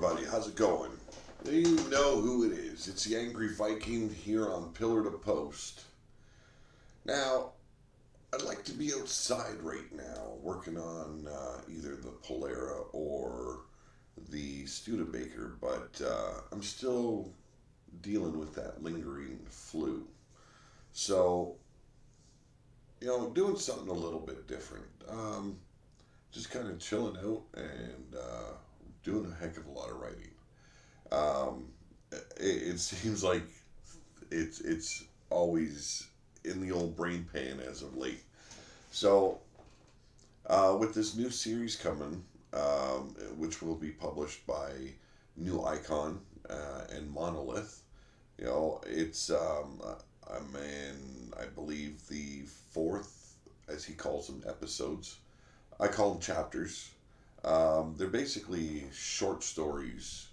everybody, how's it going? You know who it is. It's the Angry Viking here on Pillar to Post. Now, I'd like to be outside right now working on either the Polara or the Studebaker, but I'm still dealing with that lingering flu. So, doing something a little bit different. Just kind of chilling out and doing a heck of a lot of writing. Um, it seems like it's always in the old brain pan as of late. So with this new series coming, which will be published by New Icon and Monolith, it's I'm in, I believe, the fourth, as he calls them, episodes. I call them chapters. They're basically short stories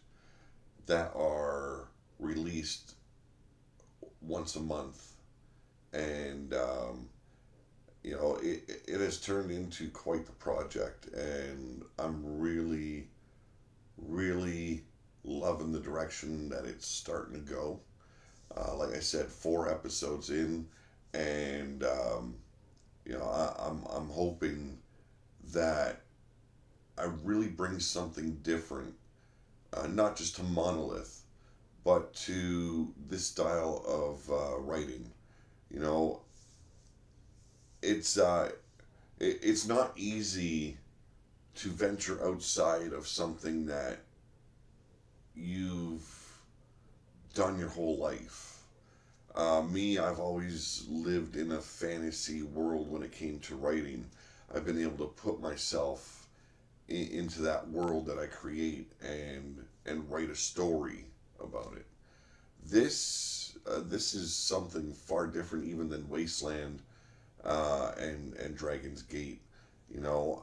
that are released once a month, and it has turned into quite the project, and I'm really, really loving the direction that it's starting to go. Like I said, 4 episodes in, and I'm hoping that I really bring something different, not just to Monolith, but to this style of writing. You know, it's not easy to venture outside of something that you've done your whole life. Me, I've always lived in a fantasy world when it came to writing. I've been able to put myself into that world that I create and write a story about it. This is something far different even than Wasteland and Dragon's Gate. You know,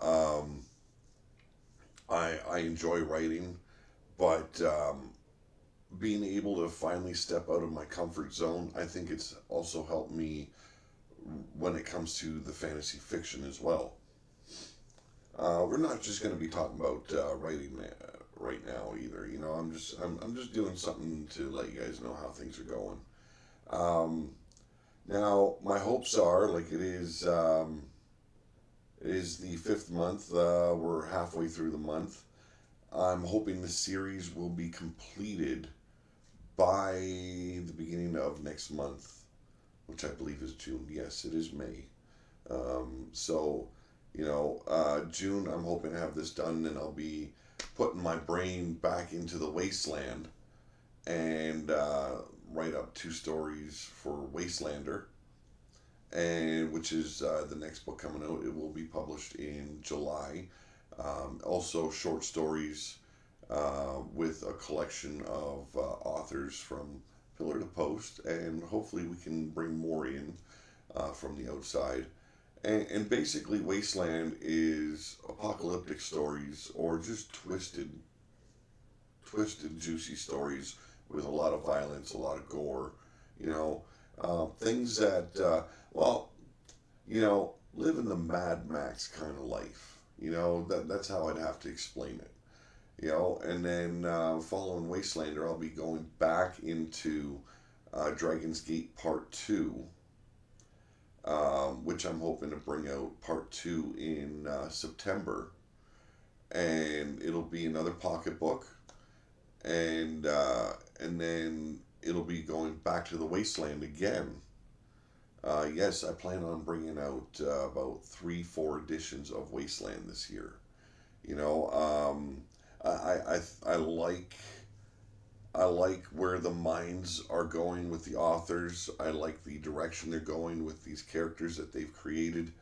I enjoy writing, but being able to finally step out of my comfort zone, I think it's also helped me when it comes to the fantasy fiction as well. We're not just going to be talking about writing right now either. I'm just doing something to let you guys know how things are going. Now my hopes are, like, it is the 5th month. We're halfway through the month. I'm hoping the series will be completed by the beginning of next month, which I believe is June. Yes, it is May. So, June, I'm hoping to have this done, and I'll be putting my brain back into the Wasteland and write up 2 stories for Wastelander, and which is the next book coming out. It will be published in July. Also, short stories with a collection of authors from Pillar to Post, and hopefully we can bring more in from the outside. And basically, Wasteland is apocalyptic stories, or just twisted, juicy stories with a lot of violence, a lot of gore. Things that, live in the Mad Max kind of life. That's how I'd have to explain it. And then following Wastelander, I'll be going back into Dragon's Gate Part 2. Which I'm hoping to bring out Part 2 in September, and it'll be another pocketbook, and then it'll be going back to the Wasteland again. Yes, I plan on bringing out about 3-4 editions of Wasteland this year. I like where the minds are going with the authors. I like the direction they're going with these characters that they've created.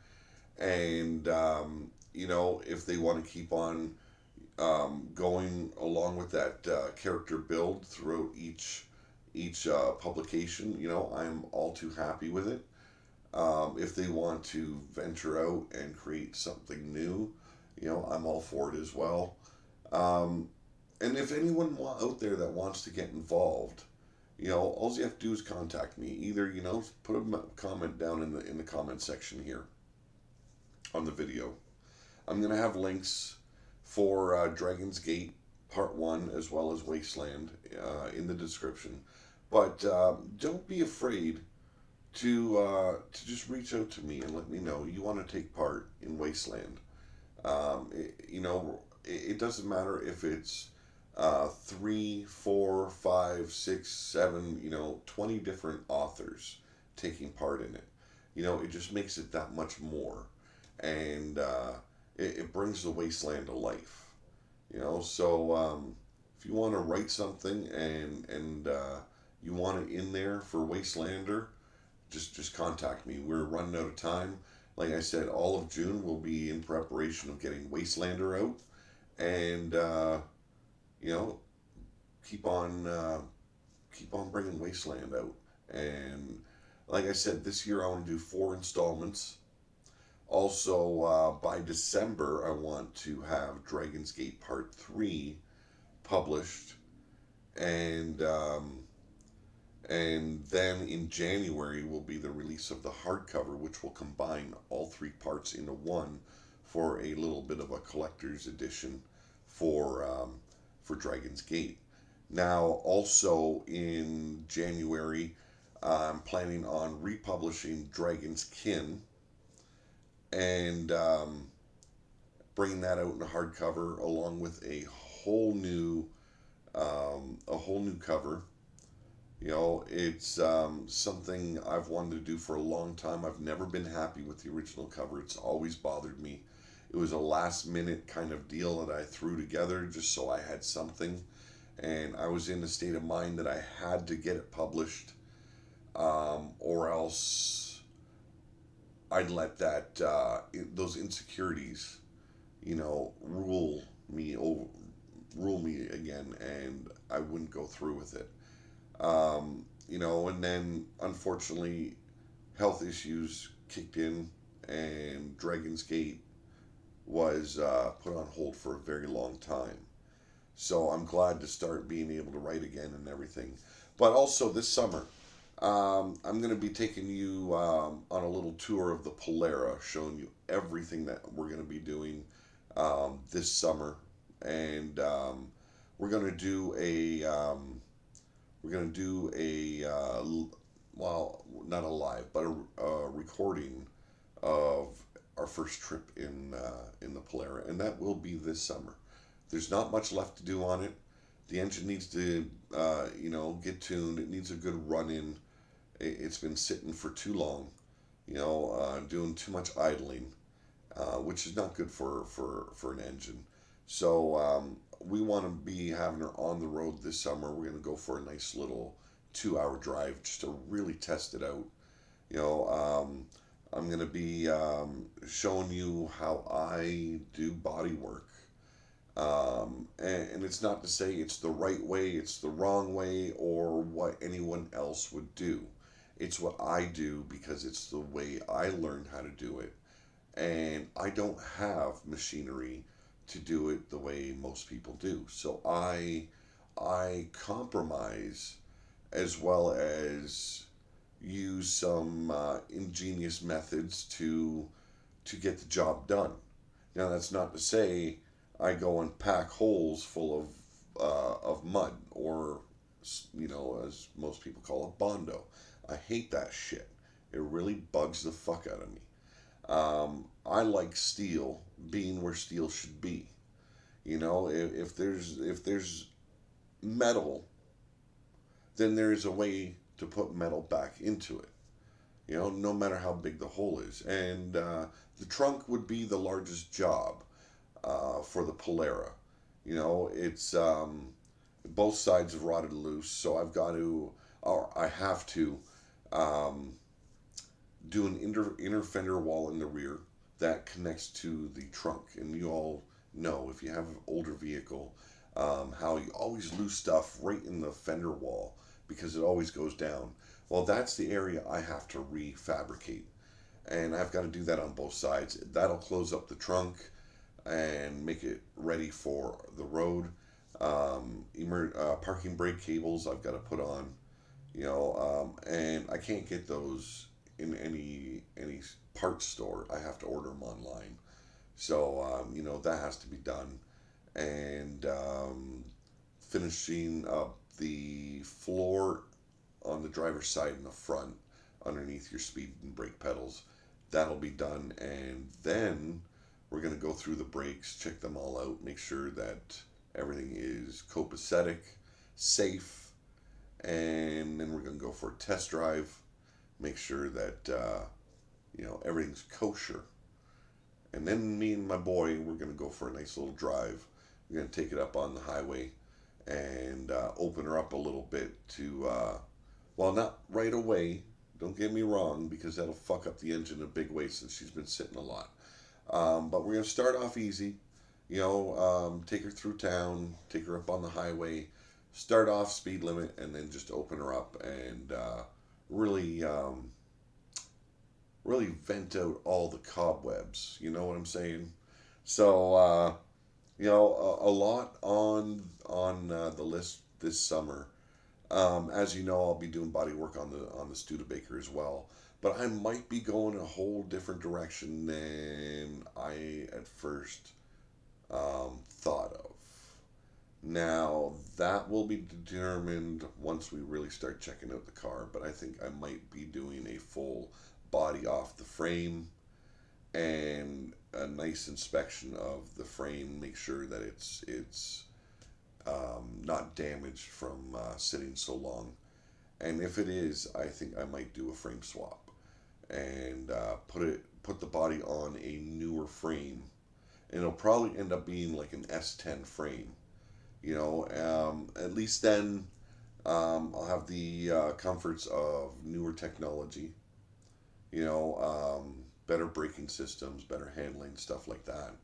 And, if they want to keep on going along with that character build throughout each publication, I'm all too happy with it. If they want to venture out and create something new, I'm all for it as well. And if anyone out there that wants to get involved, all you have to do is contact me. Either, put a comment down in the comment section here on the video. I'm going to have links for Dragon's Gate part one as well as Wasteland in the description. But don't be afraid to just reach out to me and let me know you want to take part in Wasteland. It doesn't matter if it's three, four, five, six, seven, 20 different authors taking part in it. It just makes it that much more. And it brings the Wasteland to life. So if you want to write something and you want it in there for Wastelander, just contact me. We're running out of time. Like I said, all of June will be in preparation of getting Wastelander out, and you know, keep on bringing Wasteland out. And like I said, this year I want to do 4 installments. Also, by December, I want to have Dragon's Gate Part 3 published, and then in January will be the release of the hardcover, which will combine all 3 parts into one for a little bit of a collector's edition for Dragon's Gate. Now, also in January, I'm planning on republishing Dragon's Kin and bringing that out in a hardcover along with a whole new cover. It's something I've wanted to do for a long time. I've never been happy with the original cover. It's always bothered me. It was a last minute kind of deal that I threw together just so I had something. And I was in a state of mind that I had to get it published, or else I'd let those insecurities, rule me again, and I wouldn't go through with it. And then unfortunately, health issues kicked in, and Dragon's Gate was put on hold for a very long time. So I'm glad to start being able to write again and everything. But also this summer, I'm going to be taking you on a little tour of the Polara, showing you everything that we're going to be doing this summer, and we're going to do well, not a live, but a recording of our first trip in the Polara, and that will be this summer. There's not much left to do on it. The engine needs to, get tuned. It needs a good run-in. It's been sitting for too long, doing too much idling, which is not good for an engine. So we want to be having her on the road this summer. We're going to go for a nice little 2-hour drive just to really test it out. I'm going to be showing you how I do body work. And it's not to say it's the right way, it's the wrong way, or what anyone else would do. It's what I do because it's the way I learned how to do it. And I don't have machinery to do it the way most people do. So I compromise as well as use some ingenious methods to get the job done. Now that's not to say I go and pack holes full of mud, or as most people call it, Bondo. I hate that shit. It really bugs the fuck out of me. I like steel being where steel should be. If there's metal, then there's a way to put metal back into it. No matter how big the hole is. And the trunk would be the largest job for the Polara. It's both sides have rotted loose, so I have to do an inner fender wall in the rear that connects to the trunk. And you all know, if you have an older vehicle, how you always lose stuff right in the fender wall because it always goes down. Well, that's the area I have to refabricate, and I've got to do that on both sides. That'll close up the trunk and make it ready for the road. Parking brake cables I've got to put on, and I can't get those in any parts store. I have to order them online. So, that has to be done. and finishing up the floor on the driver's side in the front underneath your speed and brake pedals. That'll be done, and then we're going to go through the brakes, check them all out, make sure that everything is copacetic, safe, and then we're going to go for a test drive, make sure that everything's kosher. And then me and my boy, we're going to go for a nice little drive. We're going to take it up on the highway and open her up a little bit to, well, not right away, don't get me wrong, because that'll fuck up the engine in a big way since she's been sitting a lot. But we're going to start off easy, take her through town, take her up on the highway, start off speed limit, and then just open her up and really, really vent out all the cobwebs. You know what I'm saying? So, a lot on the list this summer. As you know, I'll be doing body work on the Studebaker as well. But I might be going a whole different direction than I at first thought of. Now, that will be determined once we really start checking out the car, but I think I might be doing a full body off the frame and a nice inspection of the frame, make sure that it's not damaged from sitting so long. And if it is, I think I might do a frame swap and put the body on a newer frame, and it'll probably end up being like an S10 frame. At least then I'll have the comforts of newer technology. Better braking systems, better handling, stuff like that.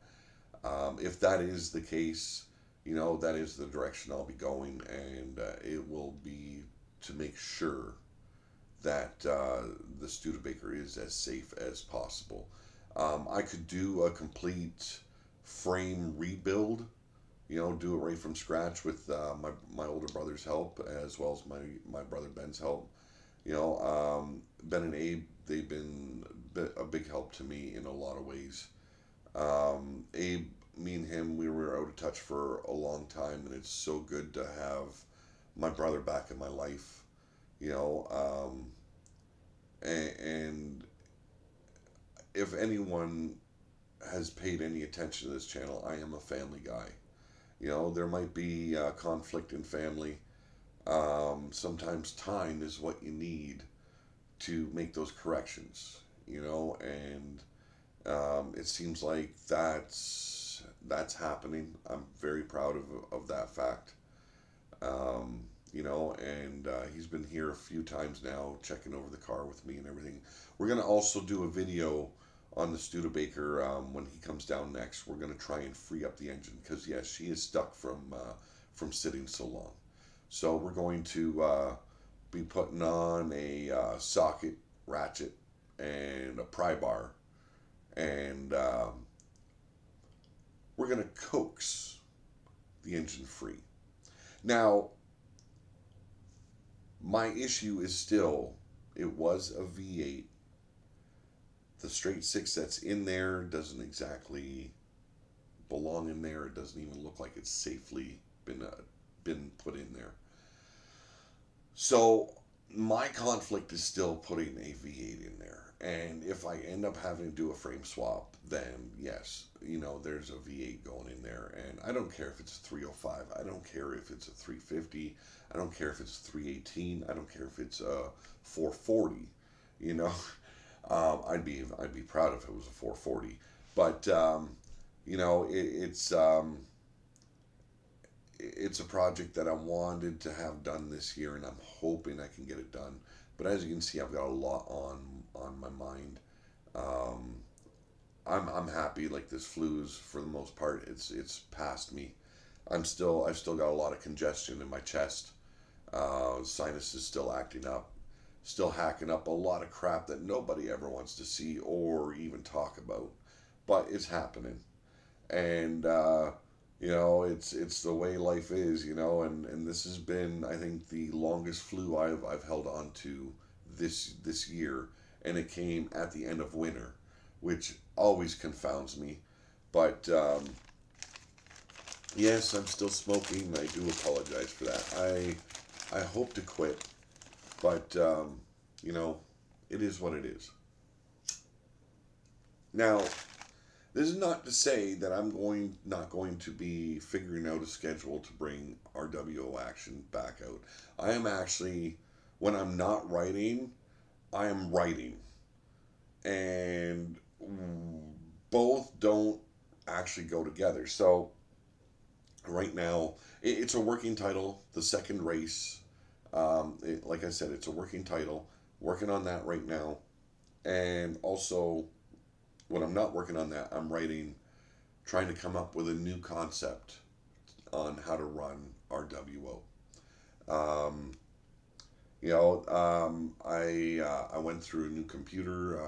If that is the case, that is the direction I'll be going, and it will be to make sure that the Studebaker is as safe as possible. I could do a complete frame rebuild, do it right from scratch with my older brother's help, as well as my brother Ben's help. Ben and Abe, they've been a big help to me in a lot of ways. Abe, me and him, we were out of touch for a long time, and it's so good to have my brother back in my life. And if anyone has paid any attention to this channel, I am a family guy. There might be conflict in family. Sometimes time is what you need to make those corrections, and it seems like that's happening. I'm very proud of that fact. And he's been here a few times now, checking over the car with me and everything. We're going to also do a video on the Studebaker when he comes down next. We're going to try and free up the engine, because yes, she is stuck from sitting so long. So we're going to be putting on a socket, ratchet, and a pry bar, and we're going to coax the engine free. Now, my issue is still, it was a V8. The straight six that's in there doesn't exactly belong in there. It doesn't even look like it's safely been put in there. So my conflict is still putting a V8 in there. And if I end up having to do a frame swap, then yes, there's a V8 going in there. And I don't care if it's a 305. I don't care if it's a 350. I don't care if it's 318. I don't care if it's a 440. I'd be proud if it was a 440. But it's a project that I wanted to have done this year, and I'm hoping I can get it done. But as you can see, I've got a lot on my mind. I'm happy. Like, this flu's, for the most part, it's past me. I've still got a lot of congestion in my chest. Sinus is still acting up, still hacking up a lot of crap that nobody ever wants to see or even talk about. But it's happening, and it's the way life is, and this has been, I think, the longest flu I've held on to this year, and it came at the end of winter, which always confounds me. But Yes, I'm still smoking. I do apologize for that. I hope to quit, but you know, it is what it is. Now, this is not to say that I'm going not going to be figuring out a schedule to bring RWO action back out. I am actually, when I'm not writing, I am writing, and both don't actually go together. So right now, it's a working title. The second race, like I said, it's a working title. Working on that right now, and also when I'm not working on that, I'm writing, trying to come up with a new concept on how to run RWO. Um, I went through a new computer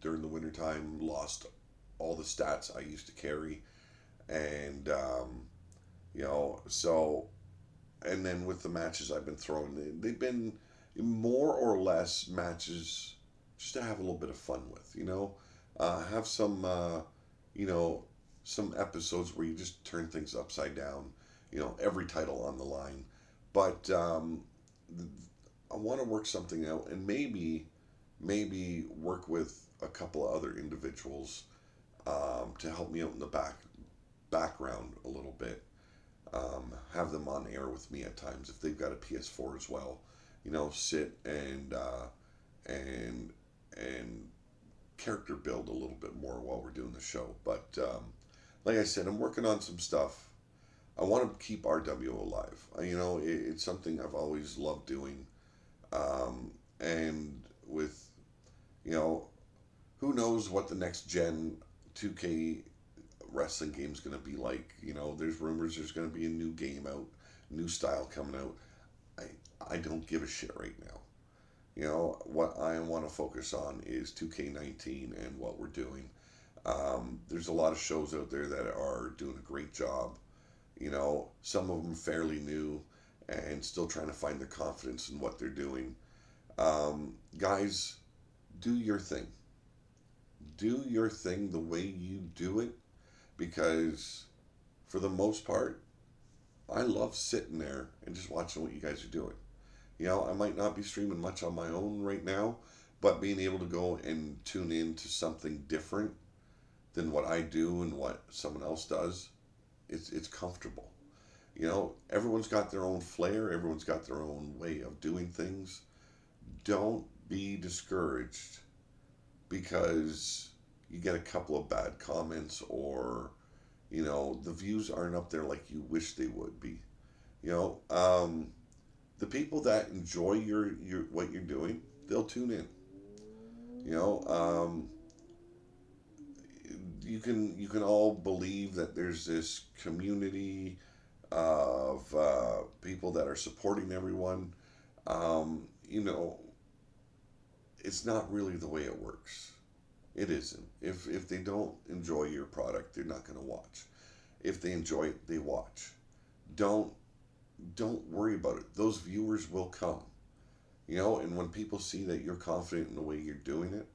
during the wintertime, lost all the stats I used to carry, and so and then with the matches I've been throwing, they've been more or less matches just to have a little bit of fun with. Have some you know some episodes where you just turn things upside down. Every title on the line, but I want to work something out, and maybe work with a couple of other individuals to help me out in the background a little bit. Have them on air with me at times if they've got a PS4 as well. Sit and and character build a little bit more while we're doing the show. But like I said, I'm working on some stuff. I want to keep RWO alive. It's something I've always loved doing. And with, you know, who knows what the next gen 2K wrestling game is going to be like. There's rumors there's going to be a new game out, new style coming out. I don't give a shit right now. What I want to focus on is 2K19 and what we're doing. There's a lot of shows out there that are doing a great job. Some of them fairly new and still trying to find their confidence in what they're doing. Guys, do your thing. Do your thing the way you do it, because for the most part, I love sitting there and just watching what you guys are doing. I might not be streaming much on my own right now, but being able to go and tune in to something different than what I do and what someone else does, it's comfortable. Everyone's got their own flair, everyone's got their own way of doing things. Don't be discouraged because you get a couple of bad comments, or the views aren't up there like you wish they would be. You know, the people that enjoy your what you're doing, they'll tune in. You know, you can all believe that there's this community of people that are supporting everyone. You know, it's not really the way it works. It isn't. If they don't enjoy your product, they're not going to watch. If they enjoy it, they watch. Don't don't worry about it. Those viewers will come. And when people see that you're confident in the way you're doing it,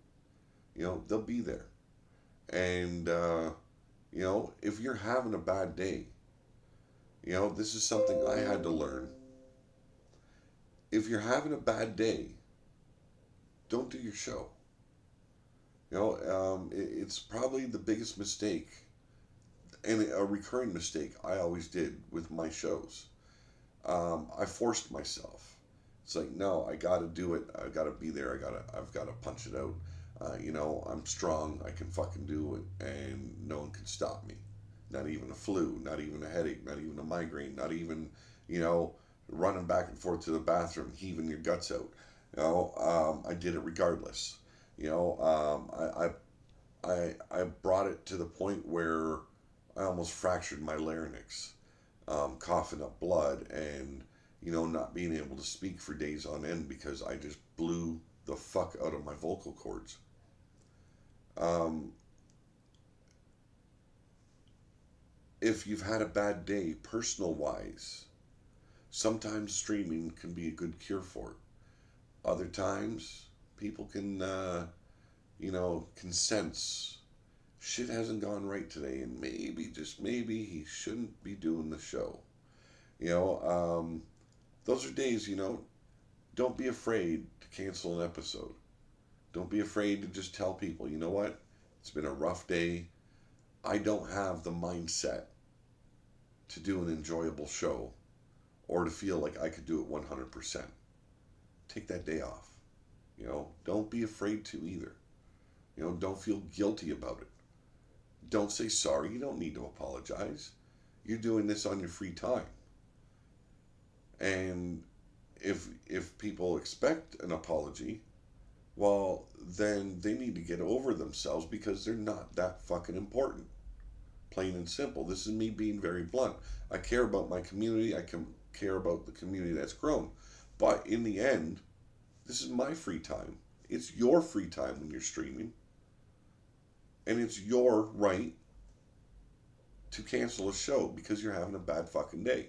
they'll be there. And if you're having a bad day, this is something I had to learn. If you're having a bad day, don't do your show. It's probably the biggest mistake, and a recurring mistake I always did with my shows. I forced myself. It's like, no, I got to do it. I got to be there. I've got to punch it out. I'm strong. I can fucking do it, and no one can stop me. Not even a flu. Not even a headache. Not even a migraine. Not even, you know, running back and forth to the bathroom, heaving your guts out. I did it regardless. I brought it to the point where I almost fractured my larynx, coughing up blood, and not being able to speak for days on end because I just blew the fuck out of my vocal cords. Um, if you've had a bad day, personal wise, sometimes streaming can be a good cure for it. Other times, people can, can sense shit hasn't gone right today, and maybe, just maybe, he shouldn't be doing the show. You know, those are days, don't be afraid to cancel an episode. Don't be afraid to just tell people, you know what? It's been a rough day. I don't have the mindset to do an enjoyable show or to feel like I could do it 100%. Take that day off. Don't be afraid to either. Don't feel guilty about it. Don't say sorry. You don't need to apologize. You're doing this on your free time. And if people expect an apology, well, then they need to get over themselves because they're not that fucking important. Plain and simple. This is me being very blunt. I care about my community. I can care about the community that's grown. But in the end, this is my free time. It's your free time when you're streaming. And it's your right to cancel a show because you're having a bad fucking day.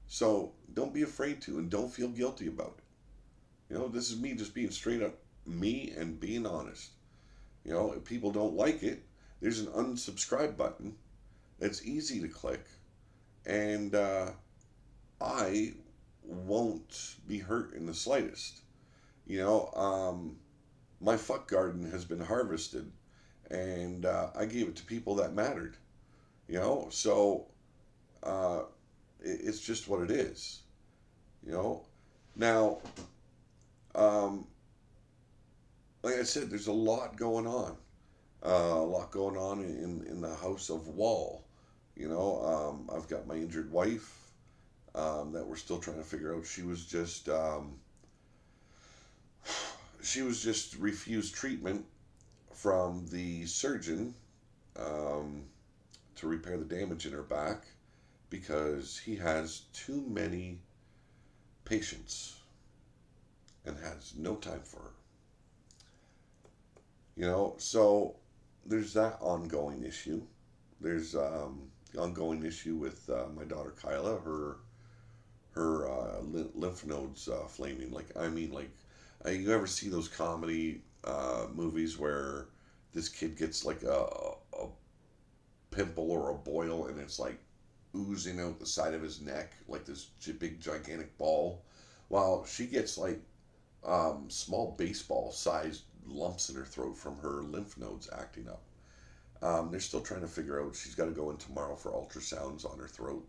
So don't be afraid to, and don't feel guilty about it. This is me just being straight up me and being honest. If people don't like it, there's an unsubscribe button that's easy to click, and I won't be hurt in the slightest. My fuck garden has been harvested, and I gave it to people that mattered. So it's just what it is. Now, like I said, there's a lot going on. In the house of Wall. I've got my injured wife that we're still trying to figure out. She was just refused treatment from the surgeon to repair the damage in her back because he has too many patients and has no time for her. So there's that ongoing issue. There's the ongoing issue with my daughter Kyla. Her lymph nodes flaming. You ever see those comedy movies where this kid gets like a pimple or a boil and it's like oozing out the side of his neck like this big gigantic ball? Well, she gets like small baseball sized lumps in her throat from her lymph nodes acting up. They're still trying to figure out. She's got to go in tomorrow for ultrasounds on her throat.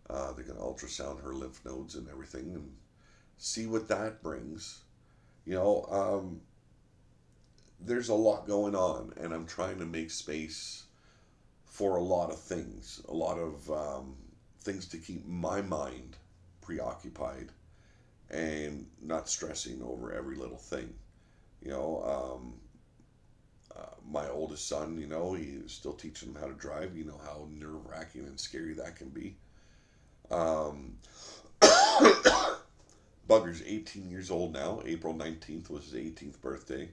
They're going to ultrasound her lymph nodes and everything and see what that brings. There's a lot going on, and I'm trying to make space for a lot of things. A lot of things to keep my mind preoccupied and not stressing over every little thing. My oldest son, he's still teaching him how to drive. You know how nerve-wracking and scary that can be. Bugger's 18 years old now. April 19th was his 18th birthday.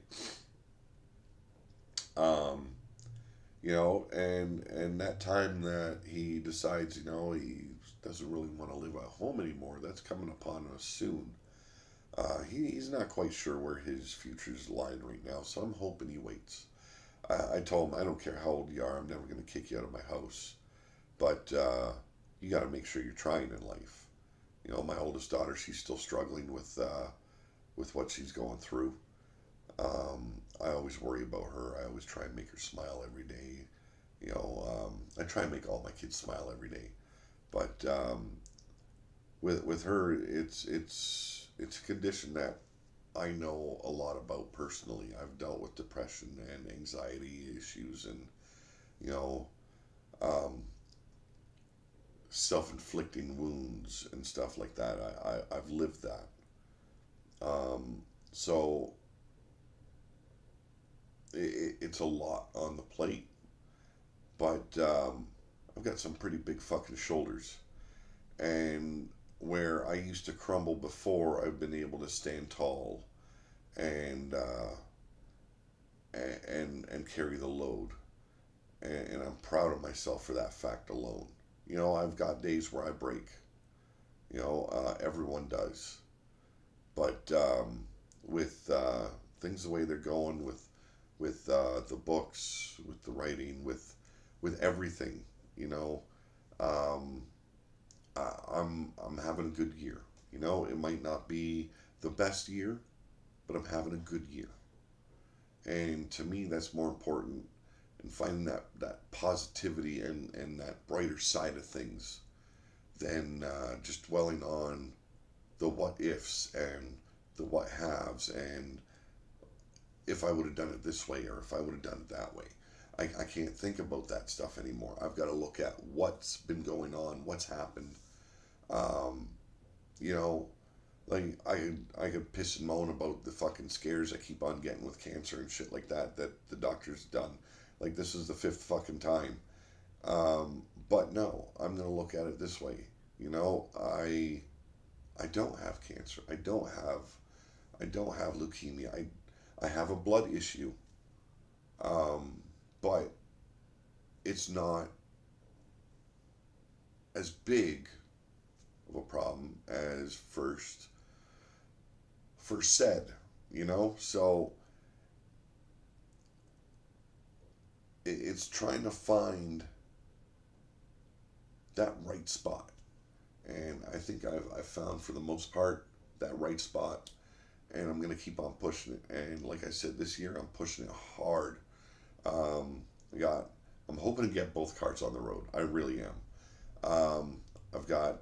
And that time that he decides, he doesn't really want to live at home anymore, that's coming upon us soon. He's not quite sure where his future's lying right now, so I'm hoping he waits. I told him, I don't care how old you are, I'm never going to kick you out of my house. But you got to make sure you're trying in life. My oldest daughter, she's still struggling with what she's going through. I always worry about her. I always try and make her smile every day. I try and make all my kids smile every day. But with her, it's a condition that I know a lot about personally. I've dealt with depression and anxiety issues, and self-inflicting wounds and stuff like that. I've lived that. So it's a lot on the plate, but I've got some pretty big fucking shoulders, and where I used to crumble before, I've been able to stand tall and carry the load, and I'm proud of myself for that fact alone. I've got days where I break. Everyone does. But with things the way they're going, with with the books, with the writing, with everything. You know, um, I'm having a good year. You know, it might not be the best year, but I'm having a good year. And to me, that's more important. And finding that positivity and that brighter side of things than just dwelling on the what ifs and the what haves and if I would have done it this way or if I would have done it that way. I can't think about that stuff anymore. I've got to look at what's been going on, what's happened. Um, you know, like I could piss and moan about the fucking scares I keep on getting with cancer and shit like that that the doctor's done. Like this is the fifth fucking time. But no, I'm gonna look at it this way. You know, I don't have cancer. I don't have leukemia. I have a blood issue. But it's not as big of a problem as first said, you know? So it's trying to find that right spot. And I think I've found for the most part that right spot. And I'm going to keep on pushing it. And like I said, this year I'm pushing it hard. Um, I got, I'm hoping to get both carts on the road. I really am. I've got,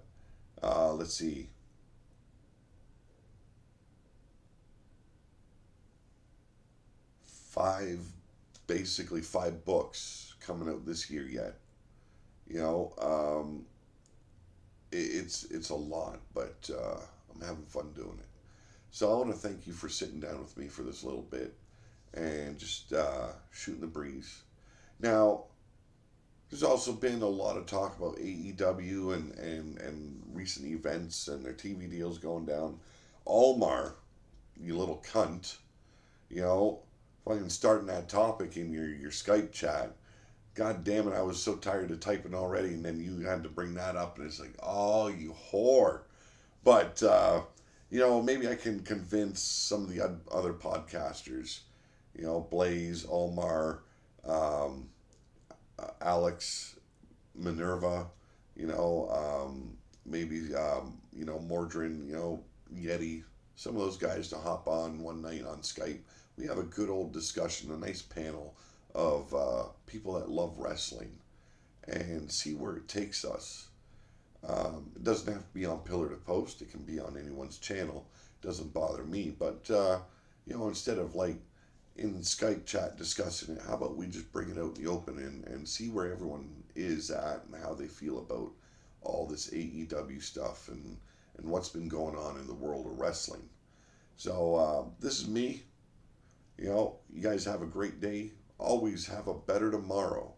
let's see, five, basically five books coming out this year yet. You know, it's a lot, but I'm having fun doing it. So I want to thank you for sitting down with me for this little bit and just shooting the breeze. Now, there's also been a lot of talk about AEW and recent events and their TV deals going down. Almar, you little cunt, you know, fucking starting that topic in your Skype chat. God damn it, I was so tired of typing already, and then you had to bring that up, and it's like, oh, you whore. But, you know, maybe I can convince some of the other podcasters, you know, Blaze, Omar, um, Alex, Minerva, you know, maybe, you know, Mordrin, you know, Yeti, some of those guys to hop on one night on Skype. We have a good old discussion, a nice panel of people that love wrestling and see where it takes us. It doesn't have to be on Pillar to Post. It can be on anyone's channel. It doesn't bother me. But, you know, instead of like in Skype chat discussing it, how about we just bring it out in the open and see where everyone is at and how they feel about all this AEW stuff and what's been going on in the world of wrestling. So this is me. You know, you guys have a great day. Always have a better tomorrow.